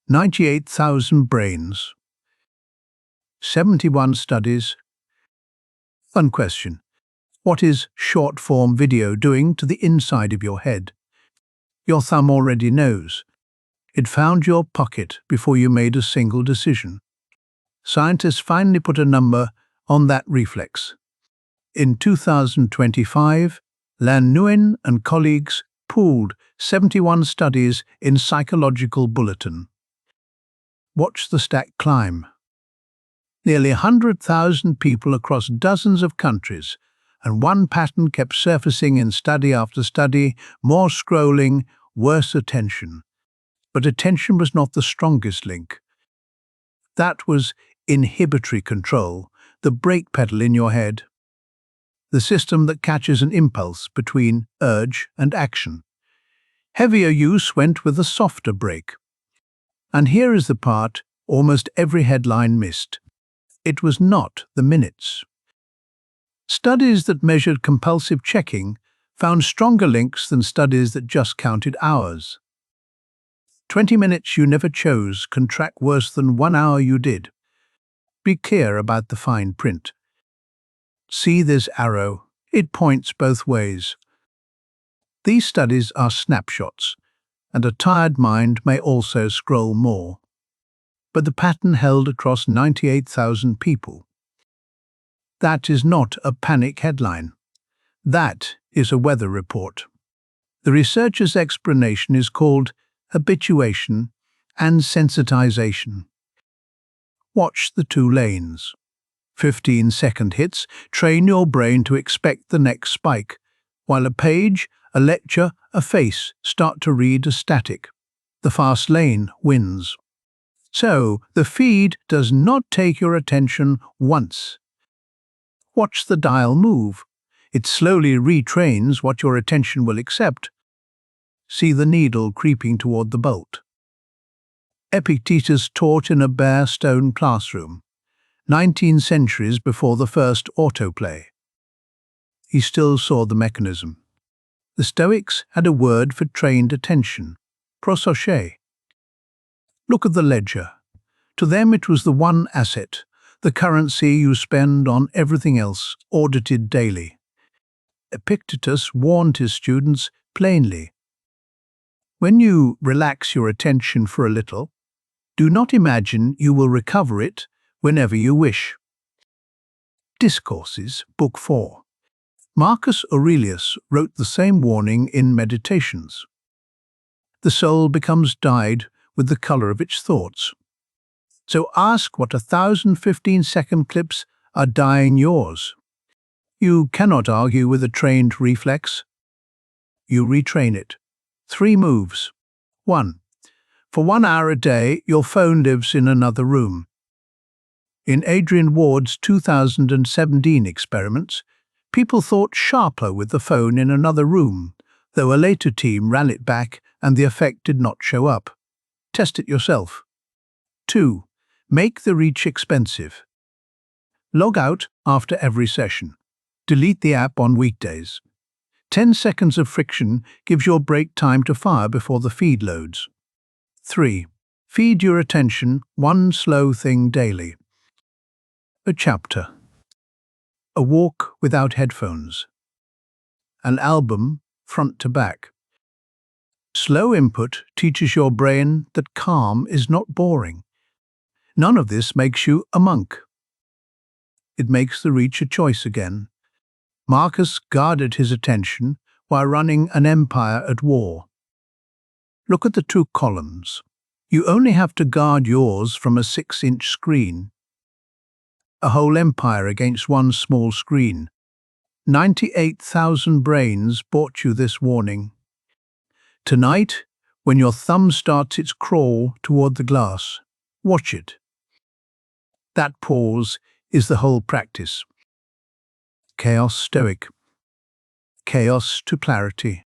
98,000 brains. 71 studies. Fun question. What is short-form video doing to the inside of your head? Your thumb already knows. It found your pocket before you made a single decision. Scientists finally put a number on that reflex. In 2025, Nguyen and colleagues pooled 71 studies in Psychological Bulletin. Watch the stack climb. Nearly 100,000 people across dozens of countries, and one pattern kept surfacing in study after study: more scrolling, worse attention. But attention was not the strongest link. That was inhibitory control, the brake pedal in your head. The system that catches an impulse between urge and action. Heavier use went with a softer brake. And here is the part almost every headline missed. It was not the minutes. Studies that measured compulsive checking found stronger links than studies that just counted hours. 20 minutes you never chose can track worse than 1 hour you did. Be clear about the fine print. See this arrow. It points both ways. These studies are snapshots, and a tired mind may also scroll more. But the pattern held across 98,000 people. That is not a panic headline. That is a weather report. The researcher's explanation is called habituation and sensitization. Watch the two lanes. 15-second hits train your brain to expect the next spike, while a page, a lecture, a face start to read as static. The fast lane wins. So, the feed does not take your attention once. Watch the dial move. It slowly retrains what your attention will accept. See the needle creeping toward the bolt. Epictetus taught in a bare stone classroom, 19 centuries before the first autoplay. He still saw the mechanism. The Stoics had a word for trained attention, prososche. Look at the ledger. To them it was the one asset, the currency you spend on everything else, audited daily. Epictetus warned his students plainly. When you relax your attention for a little, do not imagine you will recover it whenever you wish. Discourses, Book 4. Marcus Aurelius wrote the same warning in Meditations. The soul becomes dyed with the color of its thoughts. So ask what 1,000 15-second clips are dyeing yours. You cannot argue with a trained reflex. You retrain it. 3 moves. 1. For 1 hour a day, your phone lives in another room. In Adrian Ward's 2017 experiments, people thought sharper with the phone in another room, though a later team ran it back and the effect did not show up. Test it yourself. 2. Make the reach expensive. Log out after every session. Delete the app on weekdays. 10 seconds of friction gives your break time to fire before the feed loads. 3. Feed your attention one slow thing daily. A chapter. A walk without headphones. An album front to back. Slow input teaches your brain that calm is not boring. None of this makes you a monk. It makes the reach a choice again. Marcus guarded his attention while running an empire at war. Look at the 2 columns. You only have to guard yours from a 6-inch screen. A whole empire against one small screen. 98,000 brains bought you this warning. Tonight, when your thumb starts its crawl toward the glass, watch it. That pause is the whole practice. Chaos Stoic. Chaos to clarity.